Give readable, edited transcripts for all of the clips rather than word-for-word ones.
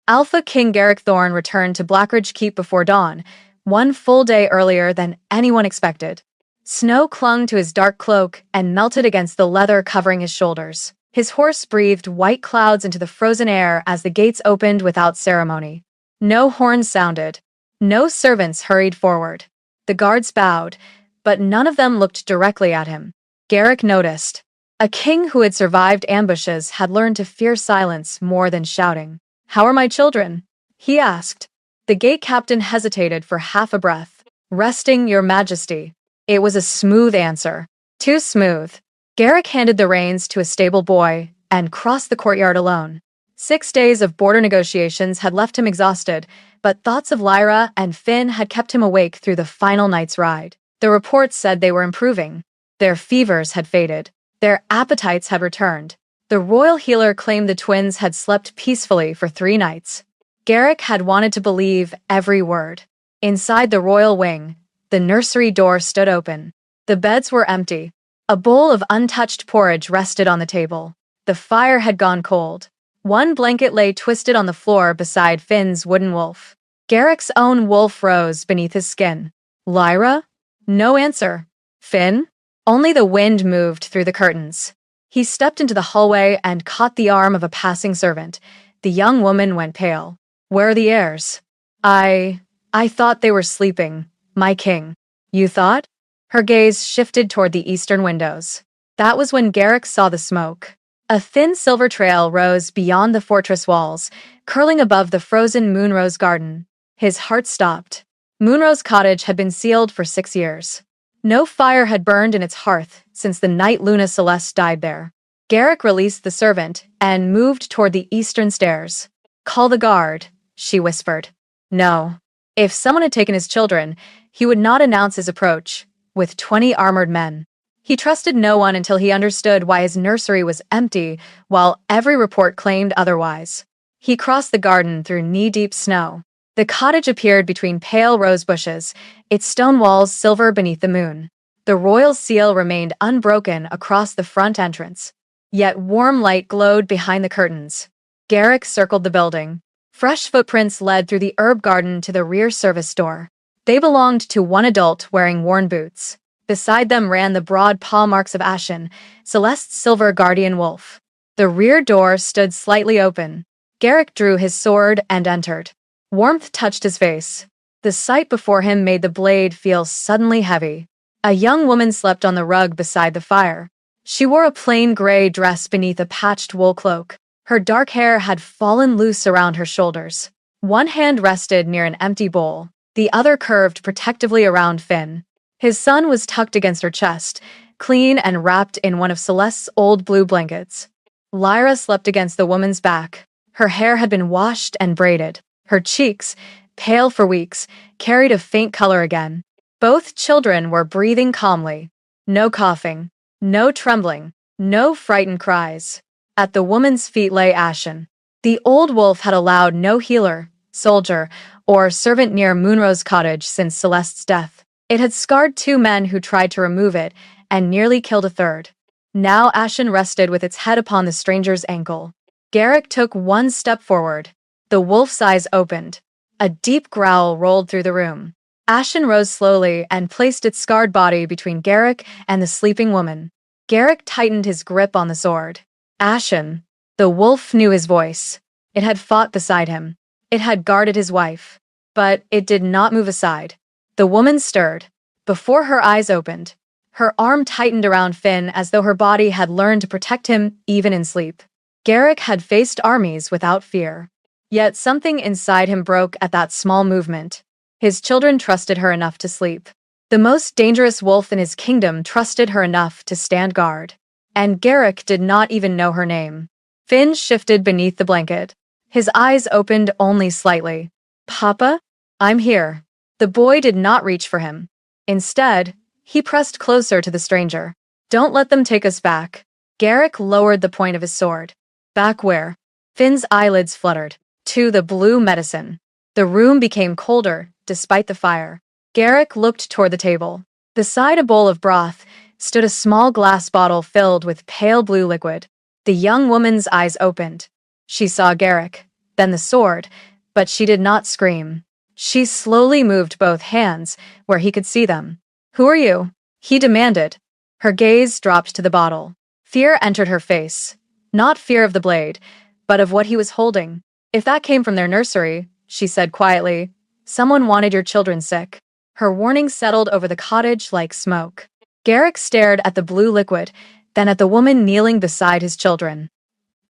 Alpha King Garrick Thorne returned to Blackridge Keep before dawn, one full day earlier than anyone expected. Snow clung to his dark cloak and melted against the leather covering his shoulders. His horse breathed white clouds into the frozen air as the gates opened without ceremony. No horns sounded. No servants hurried forward. The guards bowed, but none of them looked directly at him. Garrick noticed. A king who had survived ambushes had learned to fear silence more than shouting. "How are my children?" he asked. The gate captain hesitated for half a breath. "Resting, Your Majesty." It was a smooth answer. Too smooth. Garrick handed the reins to a stable boy and crossed the courtyard alone. 6 days of border negotiations had left him exhausted, but thoughts of Lyra and Finn had kept him awake through the final night's ride. The reports said they were improving. Their fevers had faded. Their appetites had returned. The royal healer claimed the twins had slept peacefully for 3 nights. Garrick had wanted to believe every word. Inside the royal wing, the nursery door stood open. The beds were empty. A bowl of untouched porridge rested on the table. The fire had gone cold. One blanket lay twisted on the floor beside Finn's wooden wolf. Garrick's own wolf rose beneath his skin. Lyra? No answer. Finn? Only the wind moved through the curtains. He stepped into the hallway and caught the arm of a passing servant. The young woman went pale. "Where are the heirs?" I thought they were sleeping, my king." "You thought?" Her gaze shifted toward the eastern windows. That was when Garrick saw the smoke. A thin silver trail rose beyond the fortress walls, curling above the frozen Moonrose garden. His heart stopped. Moonrose Cottage had been sealed for 6 years. No fire had burned in its hearth since the night Luna Celeste died there. Garrick released the servant and moved toward the eastern stairs. "Call the guard," she whispered. No. If someone had taken his children, he would not announce his approach, with 20 armored men. He trusted no one until he understood why his nursery was empty, while every report claimed otherwise. He crossed the garden through knee-deep snow. The cottage appeared between pale rose bushes, its stone walls silver beneath the moon. The royal seal remained unbroken across the front entrance. Yet warm light glowed behind the curtains. Garrick circled the building. Fresh footprints led through the herb garden to the rear service door. They belonged to one adult wearing worn boots. Beside them ran the broad paw marks of Ashen, Celeste's silver guardian wolf. The rear door stood slightly open. Garrick drew his sword and entered. Warmth touched his face. The sight before him made the blade feel suddenly heavy. A young woman slept on the rug beside the fire. She wore a plain gray dress beneath a patched wool cloak. Her dark hair had fallen loose around her shoulders. One hand rested near an empty bowl. The other curved protectively around Finn. His son was tucked against her chest, clean and wrapped in one of Celeste's old blue blankets. Lyra slept against the woman's back. Her hair had been washed and braided. Her cheeks, pale for weeks, carried a faint color again. Both children were breathing calmly. No coughing, no trembling, no frightened cries. At the woman's feet lay Ashen. The old wolf had allowed no healer, soldier, or servant near Moonrose Cottage since Celeste's death. It had scarred 2 men who tried to remove it and nearly killed a third. Now Ashen rested with its head upon the stranger's ankle. Garrick took 1 step forward. The wolf's eyes opened. A deep growl rolled through the room. Ashen rose slowly and placed its scarred body between Garrick and the sleeping woman. Garrick tightened his grip on the sword. Ashen. The wolf knew his voice. It had fought beside him. It had guarded his wife. But it did not move aside. The woman stirred. Before her eyes opened, her arm tightened around Finn as though her body had learned to protect him even in sleep. Garrick had faced armies without fear. Yet something inside him broke at that small movement. His children trusted her enough to sleep. The most dangerous wolf in his kingdom trusted her enough to stand guard. And Garrick did not even know her name. Finn shifted beneath the blanket. His eyes opened only slightly. "Papa? I'm here." The boy did not reach for him. Instead, he pressed closer to the stranger. "Don't let them take us back." Garrick lowered the point of his sword. "Back where?" Finn's eyelids fluttered. "To the blue medicine." The room became colder, despite the fire. Garrick looked toward the table. Beside a bowl of broth stood a small glass bottle filled with pale blue liquid. The young woman's eyes opened. She saw Garrick. then the sword, but she did not scream. She slowly moved both hands where he could see them. "Who are you?" he demanded. Her gaze dropped to the bottle. Fear entered her face. Not fear of the blade, but of what he was holding. "If that came from their nursery," she said quietly, "someone wanted your children sick." Her warning settled over the cottage like smoke. Garrick stared at the blue liquid, then at the woman kneeling beside his children.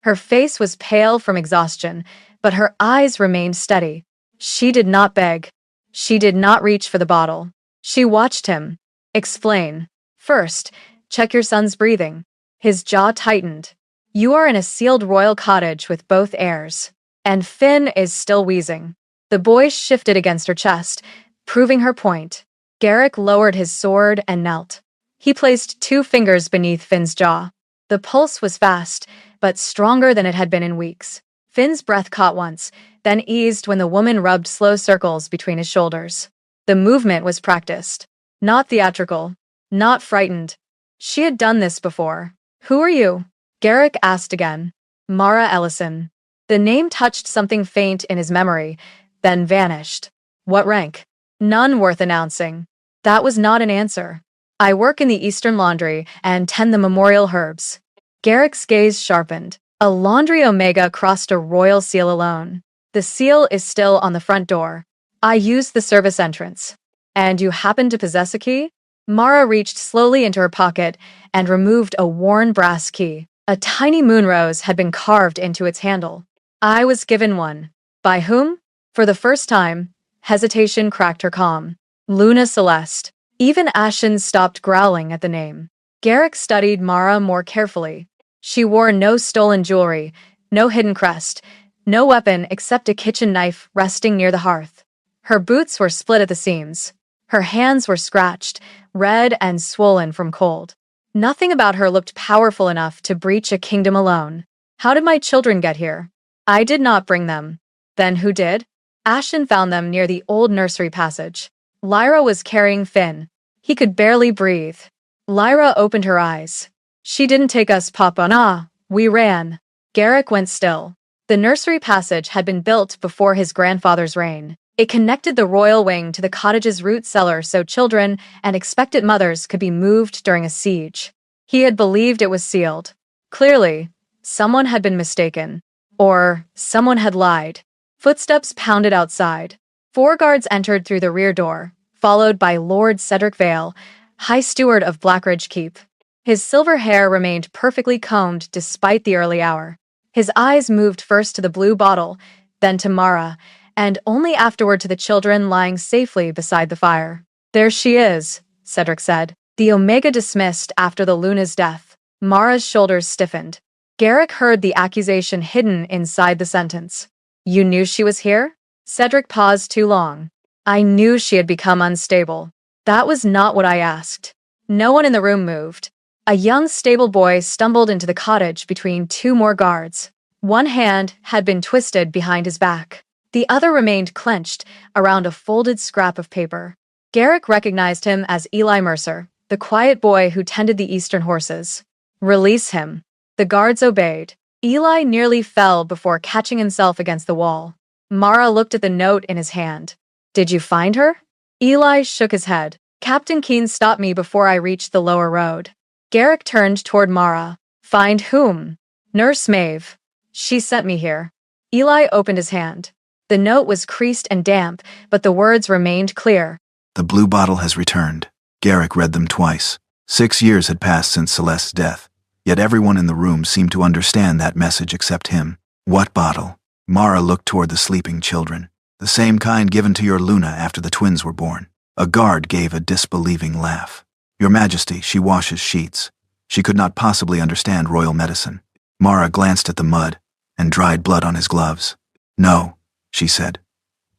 Her face was pale from exhaustion, but her eyes remained steady. She did not beg. She did not reach for the bottle. She watched him. "Explain. First, check your son's breathing." His jaw tightened. "You are in a sealed royal cottage with both heirs. And Finn is still wheezing." The boy shifted against her chest, proving her point. Garrick lowered his sword and knelt. He placed 2 fingers beneath Finn's jaw. The pulse was fast, but stronger than it had been in weeks. Finn's breath caught once, then eased when the woman rubbed slow circles between his shoulders. The movement was practiced. Not theatrical. Not frightened. She had done this before. "Who are you?" Garrick asked again. "Mara Ellison." The name touched something faint in his memory, then vanished. "What rank?" "None worth announcing." That was not an answer. "I work in the Eastern Laundry and tend the memorial herbs." Garrick's gaze sharpened. A laundry omega crossed a royal seal alone. "The seal is still on the front door. I used the service entrance." "And you happen to possess a key?" Mara reached slowly into her pocket and removed a worn brass key. A tiny moonrose had been carved into its handle. "I was given one." "By whom?" For the first time, hesitation cracked her calm. "Luna Celeste." Even Ashen stopped growling at the name. Garrick studied Mara more carefully. She wore no stolen jewelry, no hidden crest, no weapon except a kitchen knife resting near the hearth. Her boots were split at the seams. Her hands were scratched, red and swollen from cold. Nothing about her looked powerful enough to breach a kingdom alone. "How did my children get here?" "I did not bring them." "Then who did?" "Ashen found them near the old nursery passage." Lyra was carrying Finn. He could barely breathe. Lyra opened her eyes. "She didn't take us, Papa. Nah, we ran." Garrick went still. The nursery passage had been built before his grandfather's reign. It connected the royal wing to the cottage's root cellar so children and expectant mothers could be moved during a siege. He had believed it was sealed. Clearly, someone had been mistaken. Or someone had lied. Footsteps pounded outside. 4 guards entered through the rear door, followed by Lord Cedric Vale, High Steward of Blackridge Keep. His silver hair remained perfectly combed despite the early hour. His eyes moved first to the blue bottle, then to Mara, and only afterward to the children lying safely beside the fire. "There she is," Cedric said. "The Omega dismissed after the Luna's death." Mara's shoulders stiffened. Garrick heard the accusation hidden inside the sentence. "You knew she was here?" Cedric paused too long. "I knew she had become unstable." "That was not what I asked." No one in the room moved. A young stable boy stumbled into the cottage between 2 more guards. One hand had been twisted behind his back. The other remained clenched around a folded scrap of paper. Garrick recognized him as Eli Mercer, the quiet boy who tended the Eastern horses. "Release him." The guards obeyed. Eli nearly fell before catching himself against the wall. Mara looked at the note in his hand. "Did you find her?" Eli shook his head. "Captain Keen stopped me before I reached the lower road." Garrick turned toward Mara. "Find whom?" "Nurse Maeve. She sent me here." Eli opened his hand. The note was creased and damp, but the words remained clear. "The blue bottle has returned." Garrick read them twice. 6 years had passed since Celeste's death, yet everyone in the room seemed to understand that message except him. "What bottle?" Mara looked toward the sleeping children. "The same kind given to your Luna after the twins were born." A guard gave a disbelieving laugh. "Your Majesty, she washes sheets. She could not possibly understand royal medicine." Mara glanced at the mud and dried blood on his gloves. "No," she said.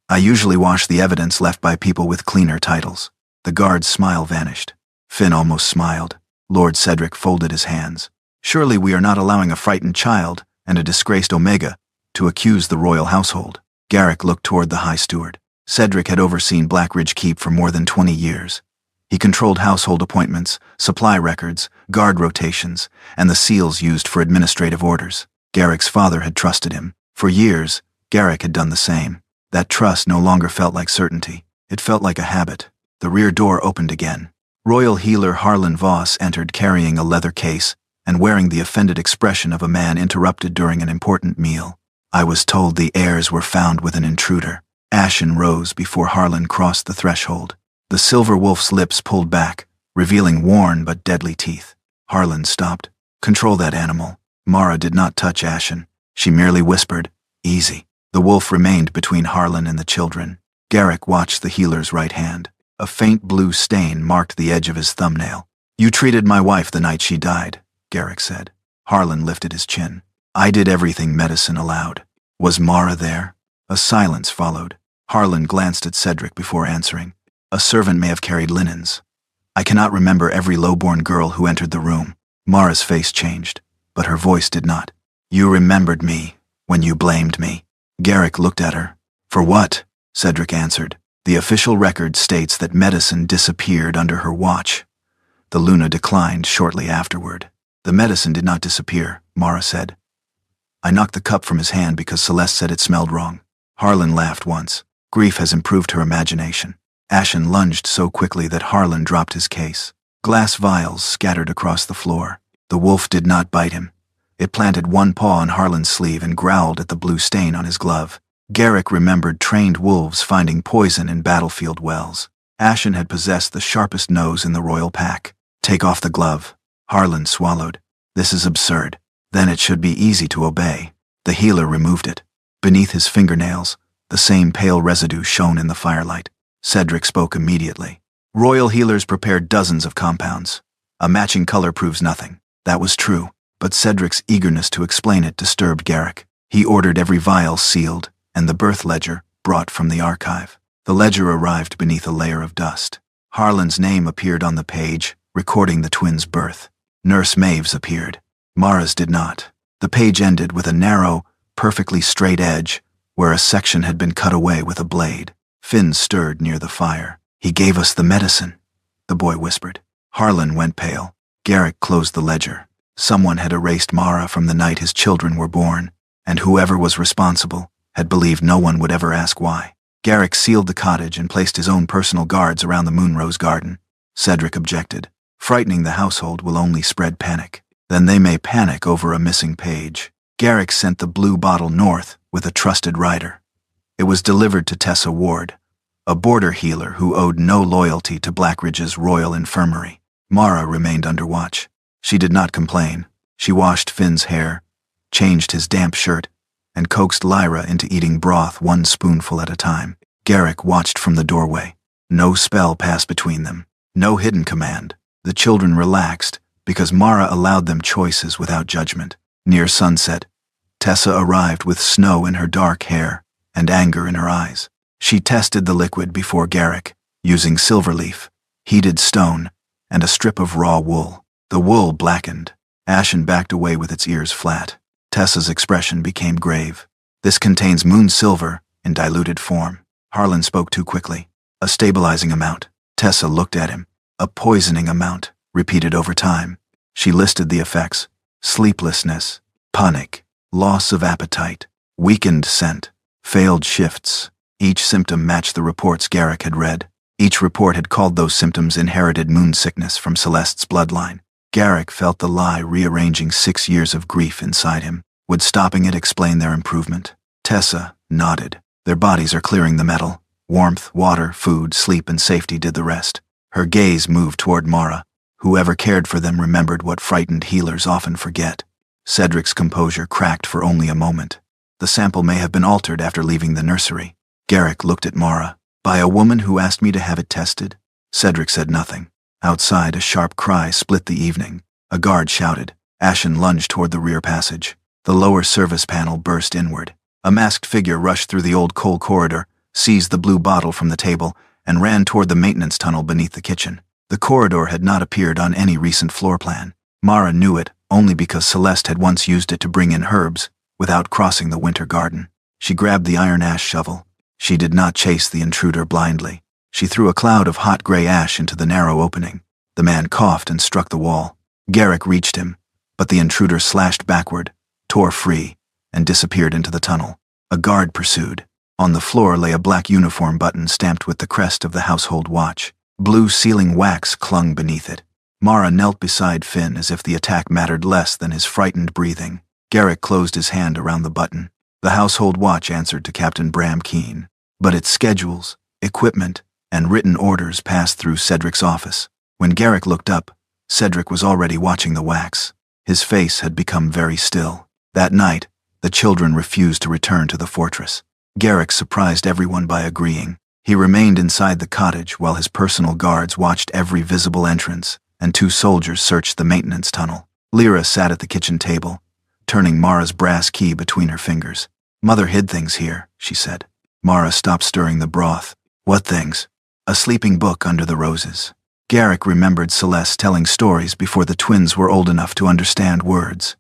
"I usually wash the evidence left by people with cleaner titles." The guard's smile vanished. Finn almost smiled. Lord Cedric folded his hands. "Surely we are not allowing a frightened child and a disgraced Omega to accuse the royal household." Garrick looked toward the High Steward. Cedric had overseen Blackridge Keep for more than 20 years. He controlled household appointments, supply records, guard rotations, and the seals used for administrative orders. Garrick's father had trusted him. For years, Garrick had done the same. That trust no longer felt like certainty. It felt like a habit. The rear door opened again. Royal healer Harlan Voss entered carrying a leather case and wearing the offended expression of a man interrupted during an important meal. I was told the heirs were found with an intruder. Ashen rose before Harlan crossed the threshold. The silver wolf's lips pulled back, revealing worn but deadly teeth. Harlan stopped. Control that animal. Mara did not touch Ashen. She merely whispered, "Easy." The wolf remained between Harlan and the children. Garrick watched the healer's right hand. A faint blue stain marked the edge of his thumbnail. "You treated my wife the night she died," Garrick said. Harlan lifted his chin. "I did everything medicine allowed." "Was Mara there?" A silence followed. Harlan glanced at Cedric before answering. "A servant may have carried linens. I cannot remember every lowborn girl who entered the room." Mara's face changed, but her voice did not. "You remembered me when you blamed me." Garrick looked at her. "For what?" Cedric answered. "The official record states that medicine disappeared under her watch. The Luna declined shortly afterward." "The medicine did not disappear," Mara said. "I knocked the cup from his hand because Celeste said it smelled wrong." Harlan laughed once. Grief has improved her imagination. Ashen lunged so quickly that Harlan dropped his case. Glass vials scattered across the floor. The wolf did not bite him. It planted one paw on Harlan's sleeve and growled at the blue stain on his glove. Garrick remembered trained wolves finding poison in battlefield wells. Ashen had possessed the sharpest nose in the royal pack. "Take off the glove." Harlan swallowed. "This is absurd." "Then it should be easy to obey." The healer removed it. Beneath his fingernails, the same pale residue shone in the firelight. Cedric spoke immediately. "Royal healers prepared dozens of compounds. A matching color proves nothing." That was true, but Cedric's eagerness to explain it disturbed Garrick. He ordered every vial sealed, and the birth ledger brought from the archive. The ledger arrived beneath a layer of dust. Harlan's name appeared on the page, recording the twins' birth. Nurse Maeve's appeared. Mara's did not. The page ended with a narrow, perfectly straight edge, where a section had been cut away with a blade. Finn stirred near the fire. "He gave us the medicine," the boy whispered. Harlan went pale. Garrick closed the ledger. Someone had erased Mara from the night his children were born, and whoever was responsible had believed no one would ever ask why. Garrick sealed the cottage and placed his own personal guards around the Moonrose garden. Cedric objected. "Frightening the household will only spread panic. Then they may panic over a missing page." Garrick sent the blue bottle north with a trusted rider. It was delivered to Tessa Ward, a border healer who owed no loyalty to Blackridge's royal infirmary. Mara remained under watch. She did not complain. She washed Finn's hair, changed his damp shirt, and coaxed Lyra into eating broth one spoonful at a time. Garrick watched from the doorway. No spell passed between them. No hidden command. The children relaxed because Mara allowed them choices without judgment. Near sunset, Tessa arrived with snow in her dark hair and anger in her eyes. She tested the liquid before Garrick, using silverleaf, heated stone, and a strip of raw wool. The wool blackened. Ashen backed away with its ears flat. Tessa's expression became grave. "This contains moon silver in diluted form." Harlan spoke too quickly. "A stabilizing amount." Tessa looked at him. "A poisoning amount, repeated over time." She listed the effects: sleeplessness, panic, loss of appetite, weakened scent, failed shifts. Each symptom matched the reports Garrick had read. Each report had called those symptoms inherited moon sickness from Celeste's bloodline. Garrick felt the lie rearranging 6 years of grief inside him. Would stopping it explain their improvement? Tessa nodded. "Their bodies are clearing the metal. Warmth, water, food, sleep, and safety did the rest." Her gaze moved toward Mara. Whoever cared for them remembered what frightened healers often forget. Cedric's composure cracked for only a moment. The sample may have been altered after leaving the nursery. Garrick looked at Mara. "By a woman who asked me to have it tested?" Cedric said nothing. Outside, a sharp cry split the evening. A guard shouted. Ashen lunged toward the rear passage. The lower service panel burst inward. A masked figure rushed through the old coal corridor, seized the blue bottle from the table, and ran toward the maintenance tunnel beneath the kitchen. The corridor had not appeared on any recent floor plan. Mara knew it only because Celeste had once used it to bring in herbs without crossing the winter garden. She grabbed the iron ash shovel. She did not chase the intruder blindly. She threw a cloud of hot gray ash into the narrow opening. The man coughed and struck the wall. Garrick reached him, but the intruder slashed backward, tore free, and disappeared into the tunnel. A guard pursued. On the floor lay a black uniform button stamped with the crest of the household watch. Blue sealing wax clung beneath it. Mara knelt beside Finn as if the attack mattered less than his frightened breathing. Garrick closed his hand around the button. The household watch answered to Captain Bram Keene, but its schedules, equipment, and written orders passed through Cedric's office. When Garrick looked up, Cedric was already watching the wax. His face had become very still. That night, the children refused to return to the fortress. Garrick surprised everyone by agreeing. He remained inside the cottage while his personal guards watched every visible entrance, and 2 soldiers searched the maintenance tunnel. Lyra sat at the kitchen table, turning Mara's brass key between her fingers. "Mother hid things here," she said. Mara stopped stirring the broth. "What things?" "A sleeping book under the roses." Garrick remembered Celeste telling stories before the twins were old enough to understand words.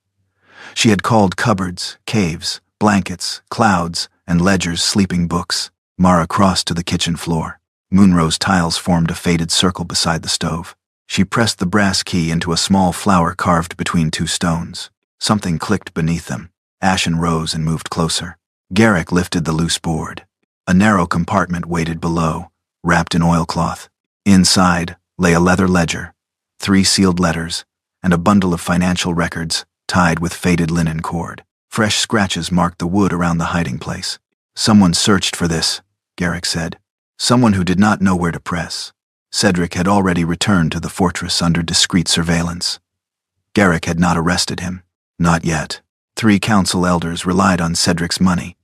She had called cupboards, caves, blankets, clouds, and ledgers sleeping books. Mara crossed to the kitchen floor. Moonrose tiles formed a faded circle beside the stove. She pressed the brass key into a small flower carved between 2 stones. Something clicked beneath them. Ashen rose and moved closer. Garrick lifted the loose board. A narrow compartment waited below, wrapped in oilcloth. Inside lay a leather ledger, 3 sealed letters, and a bundle of financial records tied with faded linen cord. Fresh scratches marked the wood around the hiding place. "Someone searched for this," Garrick said. "Someone who did not know where to press." Cedric had already returned to the fortress under discreet surveillance. Garrick had not arrested him. Not yet. 3 council elders relied on Cedric's money.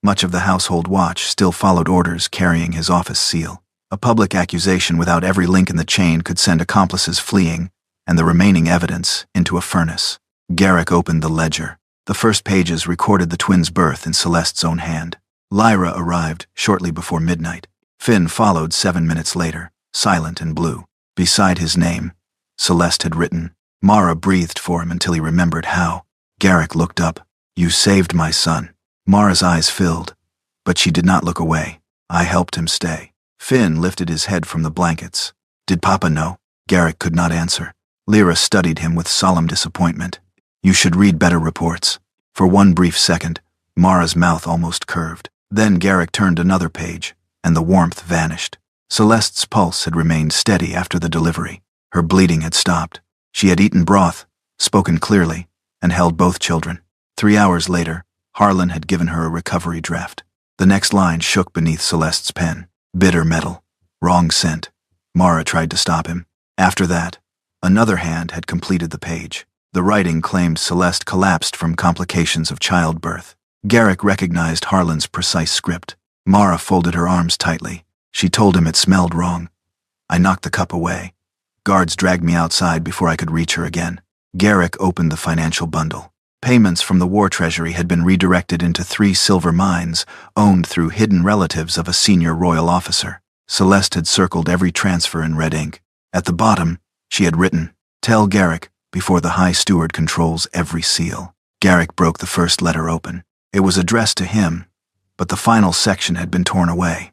Much of the household watch still followed orders carrying his office seal. A public accusation without every link in the chain could send accomplices fleeing, and the remaining evidence into a furnace. Garrick opened the ledger. The first pages recorded the twins' birth in Celeste's own hand. Lyra arrived shortly before midnight. Finn followed 7 minutes later, silent and blue. Beside his name, Celeste had written. Mara breathed for him until he remembered how. Garrick looked up. "You saved my son." Mara's eyes filled, but she did not look away. "I helped him stay." Finn lifted his head from the blankets. "Did Papa know?" Garrick could not answer. Lyra studied him with solemn disappointment. "You should read better reports." For one brief second, Mara's mouth almost curved. Then Garrick turned another page, and the warmth vanished. Celeste's pulse had remained steady after the delivery. Her bleeding had stopped. She had eaten broth, spoken clearly, and held both children. 3 hours later, Harlan had given her a recovery draft. The next line shook beneath Celeste's pen. "Bitter metal. Wrong scent." Mara tried to stop him. After that, another hand had completed the page. The writing claimed Celeste collapsed from complications of childbirth. Garrick recognized Harlan's precise script. Mara folded her arms tightly. She told him it smelled wrong. "I knocked the cup away. Guards dragged me outside before I could reach her again." Garrick opened the financial bundle. Payments from the war treasury had been redirected into 3 silver mines, owned through hidden relatives of a senior royal officer. Celeste had circled every transfer in red ink. At the bottom, she had written, "Tell Garrick, before the High Steward controls every seal." Garrick broke the first letter open. It was addressed to him, but the final section had been torn away.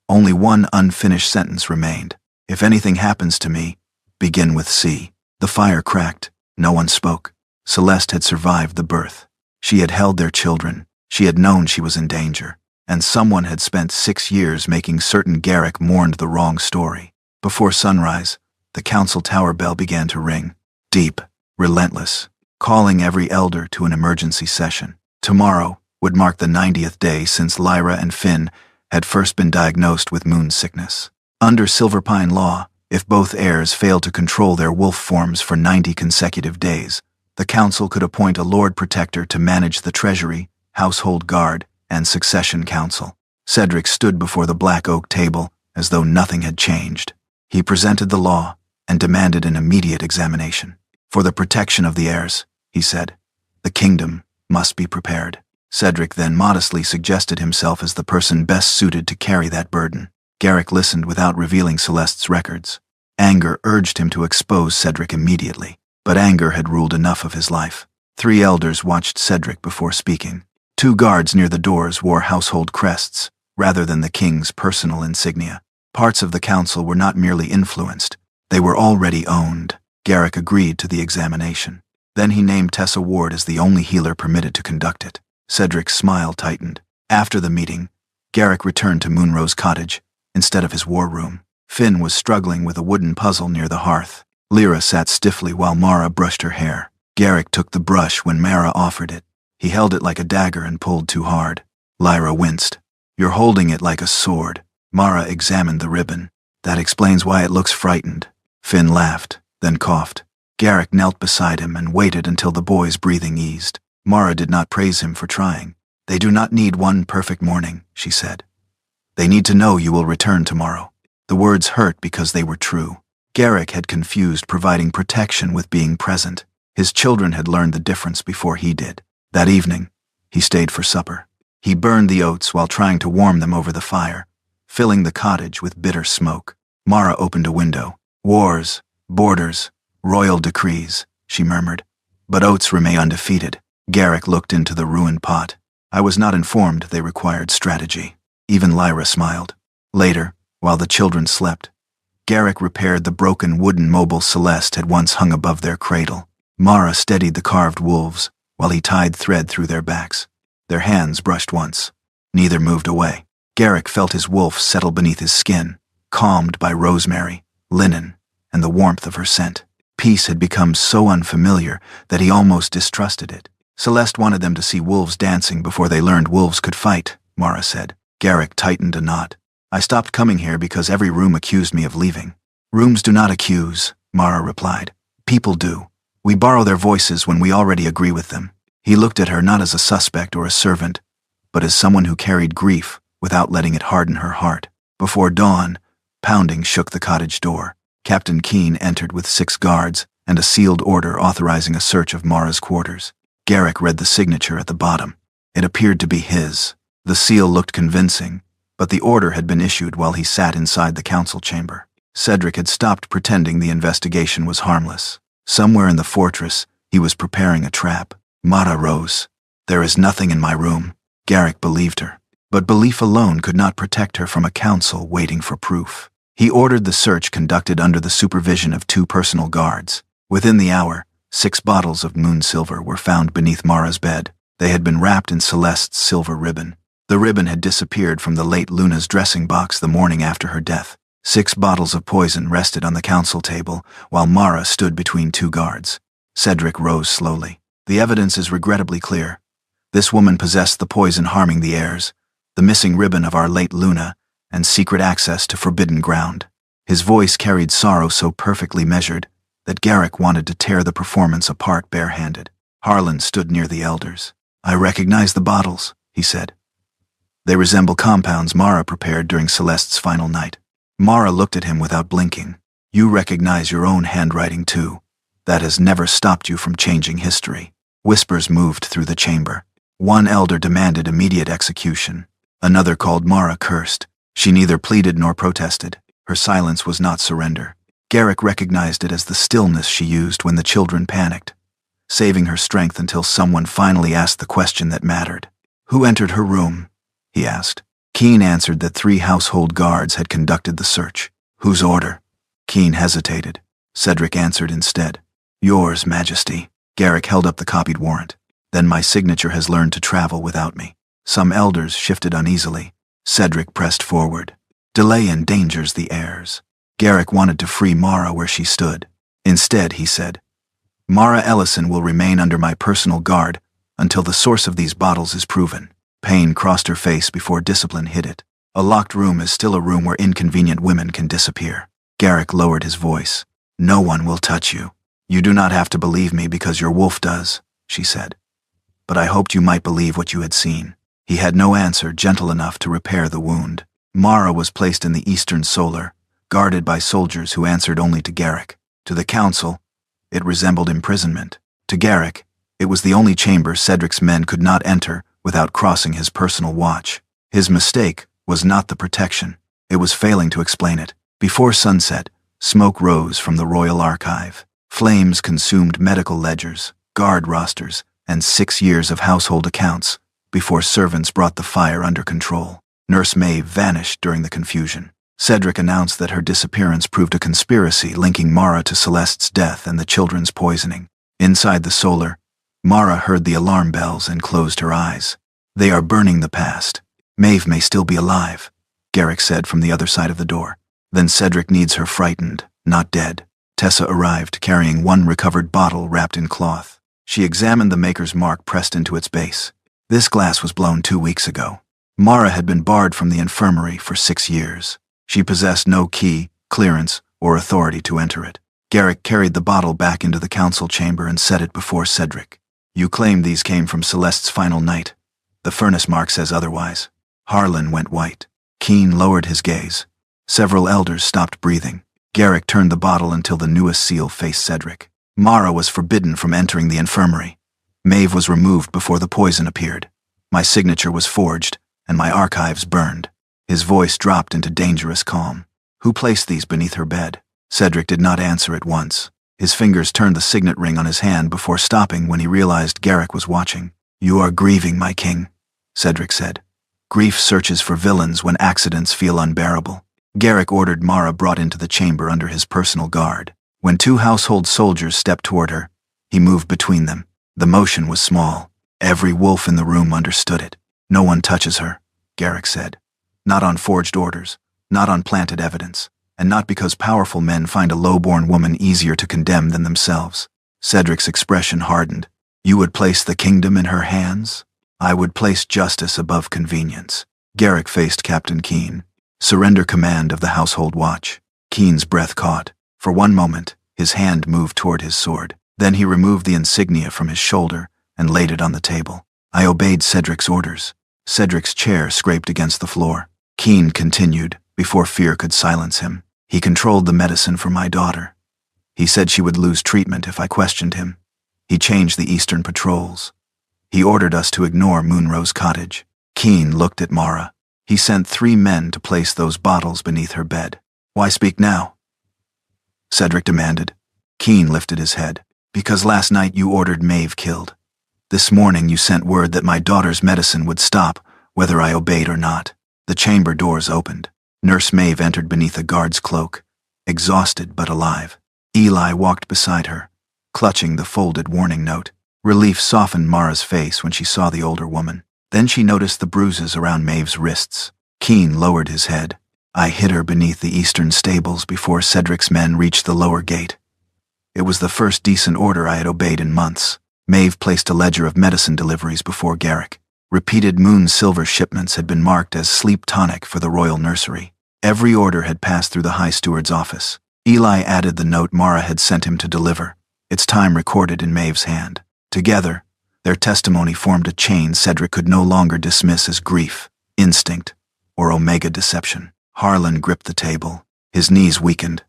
Only one unfinished sentence remained. "If anything happens to me, begin with C." The fire cracked. No one spoke. Celeste had survived the birth. She had held their children. She had known she was in danger. And someone had spent 6 years making certain Garrick mourned the wrong story. Before sunrise, the council tower bell began to ring. Deep, relentless, calling every elder to an emergency session. Tomorrow would mark the 90th day since Lyra and Finn had first been diagnosed with moon sickness. Under Silverpine law, if both heirs failed to control their wolf forms for 90 consecutive days, the council could appoint a Lord Protector to manage the treasury, household guard, and succession council. Cedric stood before the black oak table as though nothing had changed. He presented the law and demanded an immediate examination. "For the protection of the heirs," he said, "the kingdom must be prepared." Cedric then modestly suggested himself as the person best suited to carry that burden. Garrick listened without revealing Celeste's records. Anger urged him to expose Cedric immediately, but anger had ruled enough of his life. 3 elders watched Cedric before speaking. 2 guards near the doors wore household crests, rather than the king's personal insignia. Parts of the council were not merely influenced, they were already owned. Garrick agreed to the examination. Then he named Tessa Ward as the only healer permitted to conduct it. Cedric's smile tightened. After the meeting, Garrick returned to Moonrose Cottage instead of his war room. Finn was struggling with a wooden puzzle near the hearth. Lyra sat stiffly while Mara brushed her hair. Garrick took the brush when Mara offered it. He held it like a dagger and pulled too hard. Lyra winced. "You're holding it like a sword." Mara examined the ribbon. "That explains why it looks frightened." Finn laughed, then coughed. Garrick knelt beside him and waited until the boy's breathing eased. Mara did not praise him for trying. "They do not need one perfect morning," she said. "They need to know you will return tomorrow." The words hurt because they were true. Garrick had confused providing protection with being present. His children had learned the difference before he did. That evening, he stayed for supper. He burned the oats while trying to warm them over the fire, filling the cottage with bitter smoke. Mara opened a window. "Wars, borders, royal decrees," she murmured. "But oats remain undefeated." Garrick looked into the ruined pot. "I was not informed they required strategy." Even Lyra smiled. Later, while the children slept, Garrick repaired the broken wooden mobile Celeste had once hung above their cradle. Mara steadied the carved wolves while he tied thread through their backs. Their hands brushed once. Neither moved away. Garrick felt his wolf settle beneath his skin, calmed by rosemary, linen, and the warmth of her scent. Peace had become so unfamiliar that he almost distrusted it. "Celeste wanted them to see wolves dancing before they learned wolves could fight," Mara said. Garrick tightened a knot. "I stopped coming here because every room accused me of leaving." "Rooms do not accuse," Mara replied. "People do. We borrow their voices when we already agree with them." He looked at her not as a suspect or a servant, but as someone who carried grief without letting it harden her heart. Before dawn, pounding shook the cottage door. Captain Keene entered with 6 guards and a sealed order authorizing a search of Mara's quarters. Garrick read the signature at the bottom. It appeared to be his. The seal looked convincing, but the order had been issued while he sat inside the council chamber. Cedric had stopped pretending the investigation was harmless. Somewhere in the fortress, he was preparing a trap. Mara rose. "There is nothing in my room." Garrick believed her. But belief alone could not protect her from a council waiting for proof. He ordered the search conducted under the supervision of 2 personal guards. Within the hour, 6 bottles of moon silver were found beneath Mara's bed. They had been wrapped in Celeste's silver ribbon. The ribbon had disappeared from the late Luna's dressing box the morning after her death. 6 bottles of poison rested on the council table, while Mara stood between 2 guards. Cedric rose slowly. "The evidence is regrettably clear. This woman possessed the poison harming the heirs, the missing ribbon of our late Luna, and secret access to forbidden ground." His voice carried sorrow so perfectly measured that Garrick wanted to tear the performance apart barehanded. Harlan stood near the elders. "I recognize the bottles," he said. "They resemble compounds Mara prepared during Celeste's final night." Mara looked at him without blinking. "You recognize your own handwriting too. That has never stopped you from changing history." Whispers moved through the chamber. One elder demanded immediate execution. Another called Mara cursed. She neither pleaded nor protested. Her silence was not surrender. Garrick recognized it as the stillness she used when the children panicked, saving her strength until someone finally asked the question that mattered. "Who entered her room?" he asked. Keene answered that 3 household guards had conducted the search. "Whose order?" Keene hesitated. Cedric answered instead. "Yours, Majesty." Garrick held up the copied warrant. "Then my signature has learned to travel without me." Some elders shifted uneasily. Cedric pressed forward. "Delay endangers the heirs." Garrick wanted to free Mara where she stood. Instead, he said, "Mara Ellison will remain under my personal guard until the source of these bottles is proven." Pain crossed her face before discipline hit it. A locked room is still a room where inconvenient women can disappear. Garrick lowered his voice. "No one will touch you. You do not have to believe me because your wolf does," she said. "But I hoped you might believe what you had seen." He had no answer gentle enough to repair the wound. Mara was placed in the eastern solar, guarded by soldiers who answered only to Garrick. To the council, it resembled imprisonment. To Garrick, it was the only chamber Cedric's men could not enter without crossing his personal watch. His mistake was not the protection. It was failing to explain it. Before sunset, smoke rose from the royal archive. Flames consumed medical ledgers, guard rosters, and 6 years of household accounts before servants brought the fire under control. Nurse Maeve vanished during the confusion. Cedric announced that her disappearance proved a conspiracy linking Mara to Celeste's death and the children's poisoning. Inside the solar, Mara heard the alarm bells and closed her eyes. They are burning the past. Maeve may still be alive, Garrick said from the other side of the door. Then Cedric needs her frightened, not dead. Tessa arrived, carrying one recovered bottle wrapped in cloth. She examined the maker's mark pressed into its base. This glass was blown 2 weeks ago. Mara had been barred from the infirmary for 6 years. She possessed no key, clearance, or authority to enter it. Garrick carried the bottle back into the council chamber and set it before Cedric. You claim these came from Celeste's final night. The furnace mark says otherwise. Harlan went white. Keen lowered his gaze. Several elders stopped breathing. Garrick turned the bottle until the newest seal faced Cedric. Mara was forbidden from entering the infirmary. Maeve was removed before the poison appeared. My signature was forged, and my archives burned. His voice dropped into dangerous calm. Who placed these beneath her bed? Cedric did not answer at once. His fingers turned the signet ring on his hand before stopping when he realized Garrick was watching. You are grieving, my king, Cedric said. Grief searches for villains when accidents feel unbearable. Garrick ordered Mara brought into the chamber under his personal guard. When 2 household soldiers stepped toward her, he moved between them. The motion was small. Every wolf in the room understood it. No one touches her, Garrick said. Not on forged orders, not on planted evidence, and not because powerful men find a low-born woman easier to condemn than themselves. Cedric's expression hardened. You would place the kingdom in her hands? I would place justice above convenience. Garrick faced Captain Keen. Surrender command of the household watch. Keen's breath caught. For one moment, his hand moved toward his sword. Then he removed the insignia from his shoulder and laid it on the table. I obeyed Cedric's orders. Cedric's chair scraped against the floor. Keen continued, before fear could silence him. He controlled the medicine for my daughter. He said she would lose treatment if I questioned him. He changed the eastern patrols. He ordered us to ignore Moonrose Cottage. Keen looked at Mara. He sent 3 men to place those bottles beneath her bed. Why speak now? Cedric demanded. Keen lifted his head. Because last night you ordered Maeve killed. This morning you sent word that my daughter's medicine would stop, whether I obeyed or not. The chamber doors opened. Nurse Maeve entered beneath a guard's cloak, exhausted but alive. Eli walked beside her, clutching the folded warning note. Relief softened Mara's face when she saw the older woman. Then she noticed the bruises around Maeve's wrists. Keen lowered his head. I hid her beneath the eastern stables before Cedric's men reached the lower gate. It was the first decent order I had obeyed in months. Maeve placed a ledger of medicine deliveries before Garrick. Repeated moon silver shipments had been marked as sleep tonic for the royal nursery. Every order had passed through the High Steward's office. Eli added the note Mara had sent him to deliver, its time recorded in Maeve's hand. Together, their testimony formed a chain Cedric could no longer dismiss as grief, instinct, or omega deception. Harlan gripped the table. His knees weakened,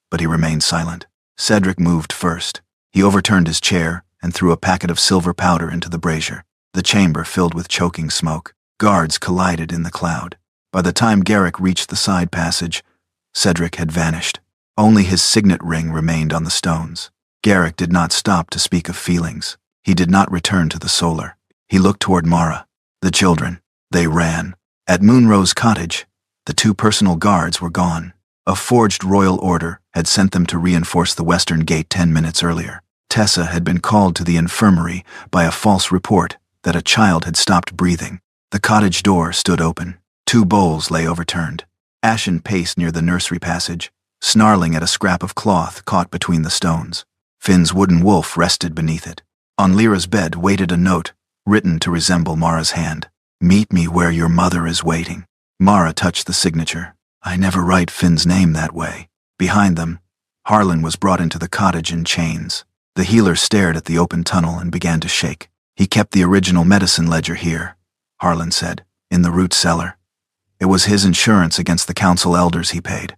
but he remained silent. Cedric moved first. He overturned his chair and threw a packet of silver powder into the brazier. The chamber filled with choking smoke. Guards collided in the cloud. By the time Garrick reached the side passage, Cedric had vanished. Only his signet ring remained on the stones. Garrick did not stop to speak of feelings. He did not return to the solar. He looked toward Mara. The children. They ran. At Moonrose Cottage, the 2 personal guards were gone. A forged royal order had sent them to reinforce the western gate 10 minutes earlier. Tessa had been called to the infirmary by a false report that a child had stopped breathing. The cottage door stood open. 2 bowls lay overturned. Ashen paced near the nursery passage, snarling at a scrap of cloth caught between the stones. Finn's wooden wolf rested beneath it. On Lyra's bed waited a note, written to resemble Mara's hand. Meet me where your mother is waiting. Mara touched the signature. I never write Finn's name that way. Behind them, Harlan was brought into the cottage in chains. The healer stared at the open tunnel and began to shake. He kept the original medicine ledger here, Harlan said, in the root cellar. It was his insurance against the council elders he paid.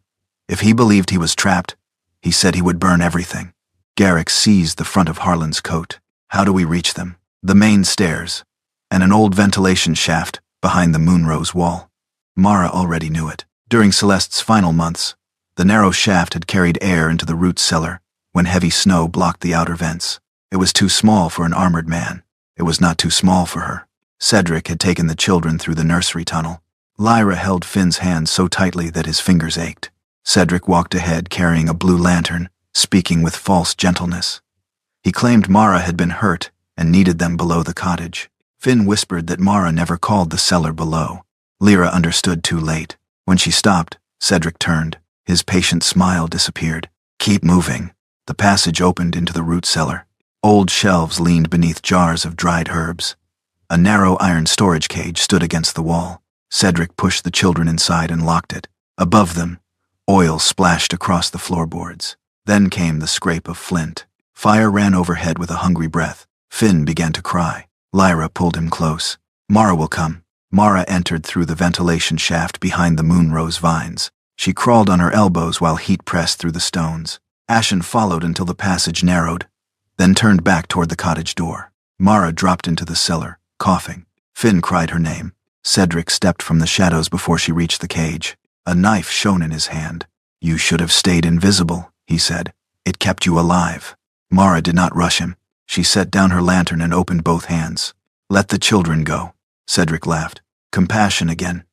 If he believed he was trapped, he said he would burn everything. Garrick seized the front of Harlan's coat. How do we reach them? The main stairs, and an old ventilation shaft behind the Moonrose wall. Mara already knew it. During Celeste's final months, the narrow shaft had carried air into the root cellar when heavy snow blocked the outer vents. It was too small for an armored man. It was not too small for her. Cedric had taken the children through the nursery tunnel. Lyra held Finn's hand so tightly that his fingers ached. Cedric walked ahead carrying a blue lantern, speaking with false gentleness. He claimed Mara had been hurt and needed them below the cottage. Finn whispered that Mara never called the cellar below. Lyra understood too late. When she stopped, Cedric turned. His patient smile disappeared. Keep moving. The passage opened into the root cellar. Old shelves leaned beneath jars of dried herbs. A narrow iron storage cage stood against the wall. Cedric pushed the children inside and locked it. Above them, oil splashed across the floorboards. Then came the scrape of flint. Fire ran overhead with a hungry breath. Finn began to cry. Lyra pulled him close. Mara will come. Mara entered through the ventilation shaft behind the moonrose vines. She crawled on her elbows while heat pressed through the stones. Ashen followed until the passage narrowed, then turned back toward the cottage door. Mara dropped into the cellar, coughing. Finn cried her name. Cedric stepped from the shadows before she reached the cage. A knife shone in his hand. You should have stayed invisible, he said. It kept you alive. Mara did not rush him. She set down her lantern and opened both hands. Let the children go. Cedric laughed. Compassion again.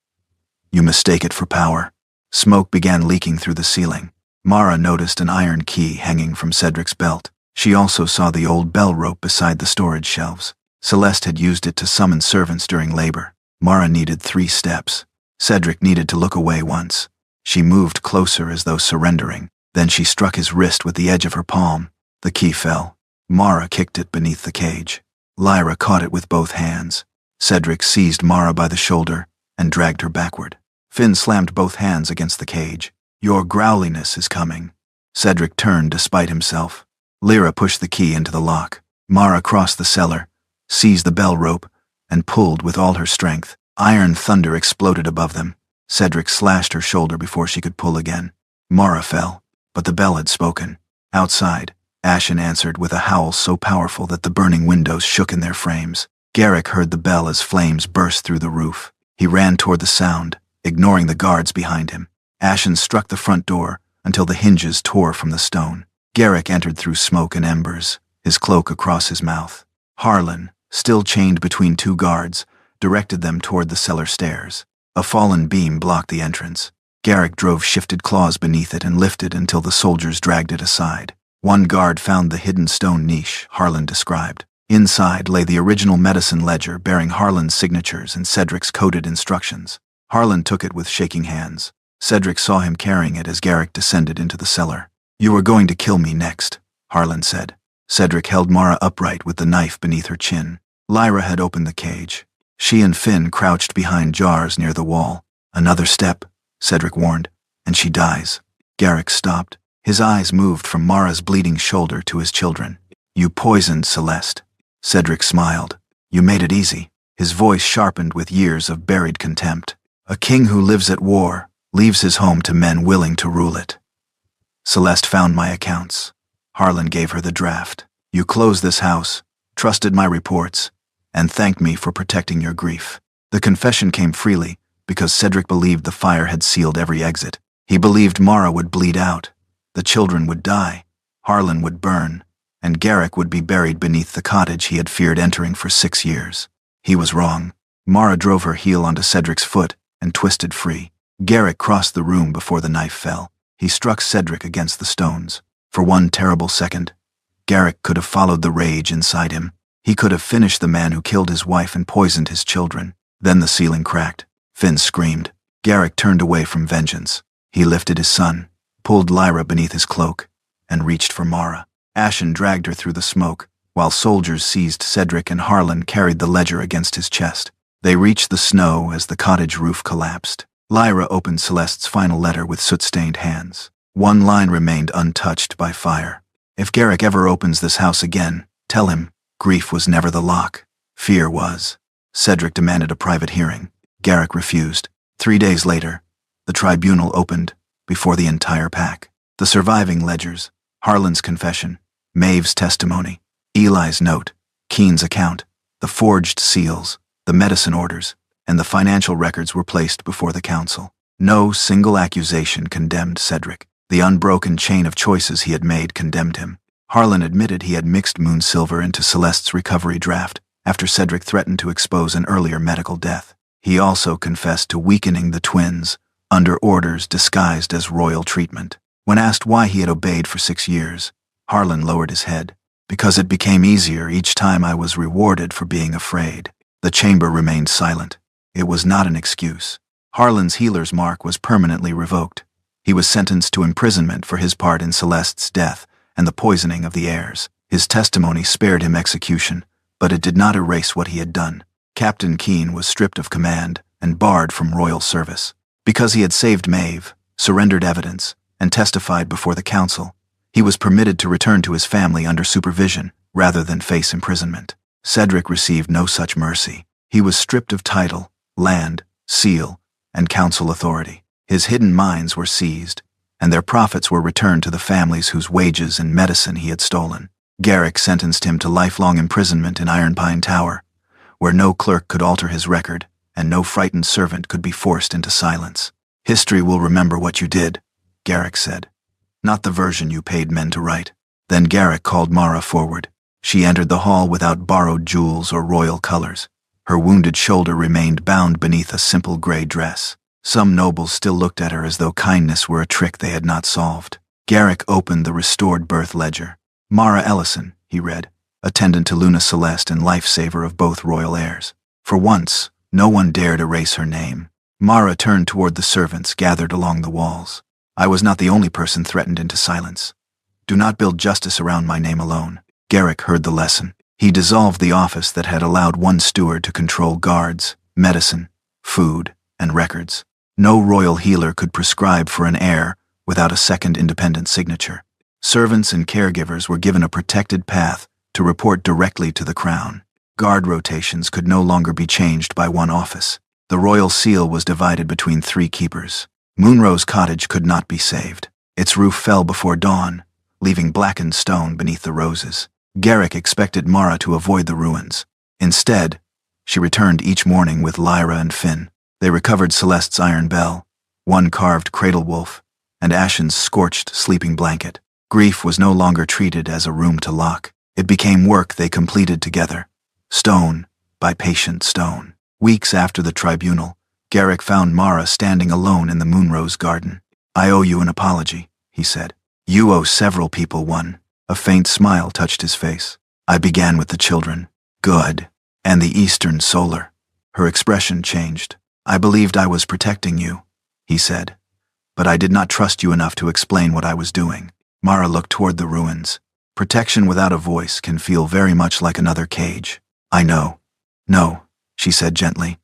You mistake it for power. Smoke began leaking through the ceiling. Mara noticed an iron key hanging from Cedric's belt. She also saw the old bell rope beside the storage shelves. Celeste had used it to summon servants during labor. Mara needed 3 steps. Cedric needed to look away once. She moved closer as though surrendering. Then she struck his wrist with the edge of her palm. The key fell. Mara kicked it beneath the cage. Lyra caught it with both hands. Cedric seized Mara by the shoulder and dragged her backward. Finn slammed both hands against the cage. Your growliness is coming. Cedric turned despite himself. Lyra pushed the key into the lock. Mara crossed the cellar, seized the bell rope, and pulled with all her strength. Iron thunder exploded above them. Cedric slashed her shoulder before she could pull again. Mara fell, but the bell had spoken. Outside, Ashen answered with a howl so powerful that the burning windows shook in their frames. Garrick heard the bell as flames burst through the roof. He ran toward the sound, ignoring the guards behind him. Ashen struck the front door until the hinges tore from the stone. Garrick entered through smoke and embers, his cloak across his mouth. Harlan, still chained between 2 guards, directed them toward the cellar stairs. A fallen beam blocked the entrance. Garrick drove shifted claws beneath it and lifted until the soldiers dragged it aside. One guard found the hidden stone niche Harlan described. Inside lay the original medicine ledger bearing Harlan's signatures and Cedric's coded instructions. Harlan took it with shaking hands. Cedric saw him carrying it as Garrick descended into the cellar. You are going to kill me next, Harlan said. Cedric held Mara upright with the knife beneath her chin. Lyra had opened the cage. She and Finn crouched behind jars near the wall. Another step, Cedric warned, and she dies. Garrick stopped. His eyes moved from Mara's bleeding shoulder to his children. You poisoned Celeste. Cedric smiled. You made it easy. His voice sharpened with years of buried contempt. A king who lives at war leaves his home to men willing to rule it. Celeste found my accounts. Harlan gave her the draft. You closed this house, trusted my reports, and thanked me for protecting your grief. The confession came freely because Cedric believed the fire had sealed every exit. He believed Mara would bleed out, the children would die, Harlan would burn, and Garrick would be buried beneath the cottage he had feared entering for 6 years. He was wrong. Mara drove her heel onto Cedric's foot and twisted free. Garrick crossed the room before the knife fell. He struck Cedric against the stones. For one terrible second, Garrick could have followed the rage inside him. He could have finished the man who killed his wife and poisoned his children. Then the ceiling cracked. Finn screamed. Garrick turned away from vengeance. He lifted his son, pulled Lyra beneath his cloak, and reached for Mara. Ashen dragged her through the smoke, while soldiers seized Cedric and Harlan carried the ledger against his chest. They reached the snow as the cottage roof collapsed. Lyra opened Celeste's final letter with soot-stained hands. One line remained untouched by fire. If Garrick ever opens this house again, tell him, grief was never the lock. Fear was. Cedric demanded a private hearing. Garrick refused. 3 days later, the tribunal opened before the entire pack. The surviving ledgers, Harlan's confession, Maeve's testimony, Eli's note, Keen's account, the forged seals, the medicine orders, and the financial records were placed before the council. No single accusation condemned Cedric. The unbroken chain of choices he had made condemned him. Harlan admitted he had mixed moon silver into Celeste's recovery draft after Cedric threatened to expose an earlier medical death. He also confessed to weakening the twins under orders disguised as royal treatment. When asked why he had obeyed for 6 years, Harlan lowered his head. Because it became easier each time I was rewarded for being afraid. The chamber remained silent. It was not an excuse. Harlan's healer's mark was permanently revoked. He was sentenced to imprisonment for his part in Celeste's death and the poisoning of the heirs. His testimony spared him execution, but it did not erase what he had done. Captain Keene was stripped of command and barred from royal service. Because he had saved Maeve, surrendered evidence, and testified before the council, he was permitted to return to his family under supervision rather than face imprisonment. Cedric received no such mercy. He was stripped of title, land, seal, and council authority. His hidden mines were seized, and their profits were returned to the families whose wages and medicine he had stolen. Garrick sentenced him to lifelong imprisonment in Iron Pine Tower, where no clerk could alter his record, and no frightened servant could be forced into silence. "History will remember what you did," Garrick said, "not the version you paid men to write." Then Garrick called Mara forward. She entered the hall without borrowed jewels or royal colors. Her wounded shoulder remained bound beneath a simple gray dress. Some nobles still looked at her as though kindness were a trick they had not solved. Garrick opened the restored birth ledger. "Mara Ellison," he read, "attendant to Luna Celeste and lifesaver of both royal heirs." For once, no one dared erase her name. Mara turned toward the servants gathered along the walls. "I was not the only person threatened into silence. Do not build justice around my name alone." Garrick heard the lesson. He dissolved the office that had allowed one steward to control guards, medicine, food, and records. No royal healer could prescribe for an heir without a second independent signature. Servants and caregivers were given a protected path to report directly to the crown. Guard rotations could no longer be changed by one office. The royal seal was divided between 3 keepers. Moonrose Cottage could not be saved. Its roof fell before dawn, leaving blackened stone beneath the roses. Garrick expected Mara to avoid the ruins. Instead, she returned each morning with Lyra and Finn. They recovered Celeste's iron bell, one carved cradle wolf, and Ashen's scorched sleeping blanket. Grief was no longer treated as a room to lock. It became work they completed together, stone by patient stone. Weeks after the tribunal, Garrick found Mara standing alone in the Moonrose garden. "I owe you an apology," he said. "You owe several people one." A faint smile touched his face. "I began with the children. Good. And the Eastern Solar." Her expression changed. "I believed I was protecting you," he said, "but I did not trust you enough to explain what I was doing." Mara looked toward the ruins. Protection without a voice can feel very much like another cage. "I know." "No," she said gently.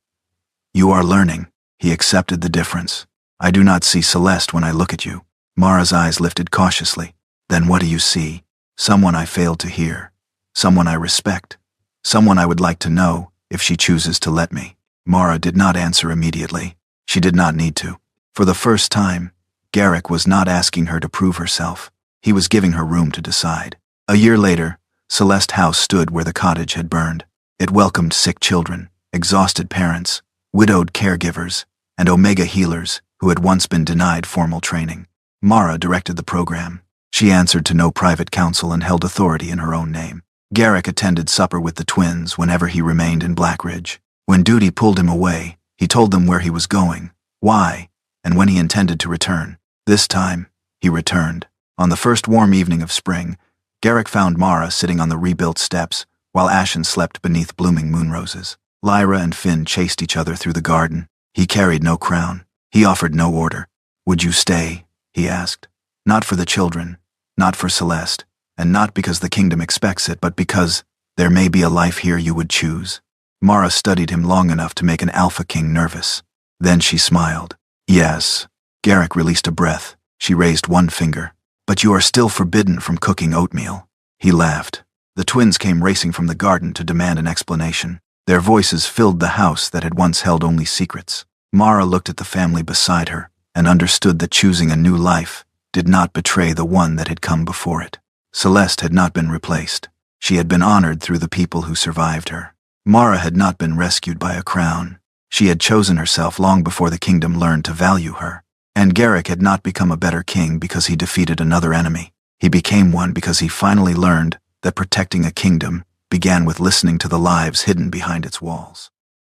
"You are learning." He accepted the difference. "I do not see Celeste when I look at you." Mara's eyes lifted cautiously. "Then what do you see?" "Someone I failed to hear. Someone I respect. Someone I would like to know, if she chooses to let me." Mara did not answer immediately. She did not need to. For the first time, Garrick was not asking her to prove herself. He was giving her room to decide. A year later, Celeste House stood where the cottage had burned. It welcomed sick children, exhausted parents, widowed caregivers, and Omega healers who had once been denied formal training. Mara directed the program. She answered to no private council and held authority in her own name. Garrick attended supper with the twins whenever he remained in Blackridge. When duty pulled him away, he told them where he was going, why, and when he intended to return. This time, he returned. On the first warm evening of spring, Garrick found Mara sitting on the rebuilt steps, while Ashen slept beneath blooming moonroses. Lyra and Finn chased each other through the garden. He carried no crown. He offered no order. "Would you stay?" he asked. "Not for the children, not for Celeste, and not because the kingdom expects it, but because there may be a life here you would choose." Mara studied him long enough to make an alpha king nervous. Then she smiled. "Yes." Garrick released a breath. She raised one finger. "But you are still forbidden from cooking oatmeal." He laughed. The twins came racing from the garden to demand an explanation. Their voices filled the house that had once held only secrets. Mara looked at the family beside her and understood that choosing a new life did not betray the one that had come before it. Celeste had not been replaced. She had been honored through the people who survived her. Mara had not been rescued by a crown. She had chosen herself long before the kingdom learned to value her. And Garrick had not become a better king because he defeated another enemy. He became one because he finally learned that protecting a kingdom began with listening to the lives hidden behind its walls.